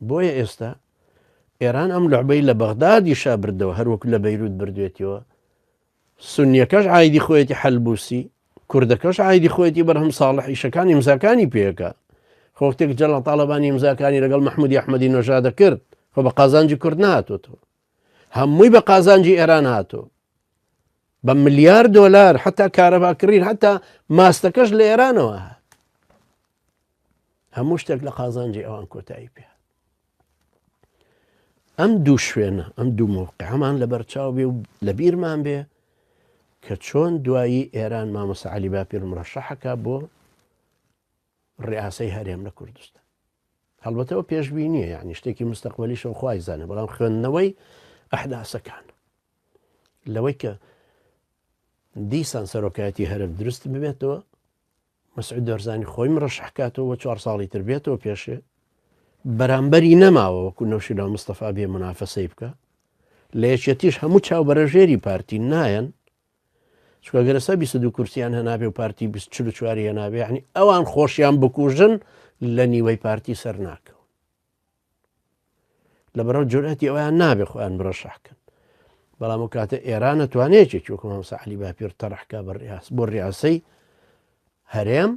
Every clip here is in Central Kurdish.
بۆیە ئێستا ئێران ئەم لعبەی لە بەغدادی شا بردەوە هەروەکو لە بەیروت بردوێتەوە سونیەکەش عایدی خۆیەتی حەلبوسی کوردەکەش عایدی خۆیەتی بەرهەم ساڵح ئیشەکانی ئیمزاکانی پێەکە خۆکتێک جەڵ تاالبانی ئیمزاکانی لەگەڵ مححمودی ئەحمەدی نۆژادە کرد خۆ بە قازانجی کورد نهاتۆتەوە هەمووی بە قازانجی ئێران هاتۆ بە ملیار دۆلار حتا کارەباکردین حتا ماستەکەش لە ئێرانەوە هات هەموو شتێک لە قازانجی ئەوان کۆتایی پێ ئەم دوو شوێنە ئەم دوو مووقع هەمان لە بەرچاو بێ و لە بیرمان بێ کە چۆن دوایی ئێران مامۆستا عەلی باپیر مرەشەحەکە بۆ ڕێئاسەی هەرێم لە کوردستان هەڵبەتەوە پێشبینیە یعنی شتێکی مستەقبەلیشەوە خوای زانێ بەڵام خوێندنەوەی ئەحداسەکان لەوەی کە دیسان سەرۆکایەتی هەرم دروست ببێتەوە مەسعود دەرزانی خۆی مرەشەحکاتەوە 4 ساڵی تر بێتەوە پێشێ بەرامبەری نەماوە وەکو نەوشیراو مستەفا بێ منافەسەی بکە لە یەکێتیش هەموو چاوبەرەژێری پارتی نایەن چکەگەرەسە 22 کورسیان هەنابێ و پارتی 24 هەنابێ یعنی ئەوان خۆشیان بکوژن لە نیوەی پارتی سەر ناکەون لەبەرەوە جورئەتی ئەویان نابێ خۆیان مرەشەحکەن بەڵام و کاتە ئێران نەتوانێتێکی وەکو مامۆستا عەلی باپیر تەڕەحکا بۆ ڕێئاسەی هەرێم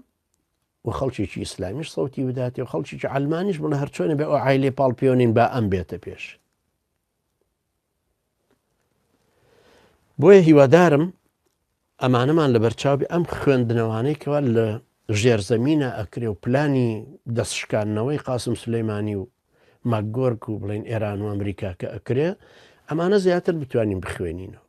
و خەڵکێکی ئیسلامیش سەوتی بداتێ و خەڵکێکی عەلمانیش بڵێ هەرچۆنە بێ ئەو عایلێ پاڵپیۆنین با ئەم بێتە پێش بۆیە هیوادارم ئەمانەمان لە بەرچاوی ئەم خوێندنەوانەی کەوا لە ژێرزەمینە ئەکرێ و پلانی دەستشکاندنەوەی قاسم سولەیمانی و ماکگۆرک و بڵێن ئێران و ئەمریکا کە ئەکرێ ئەمانە زیاتر بتوانین بخوێنینەوە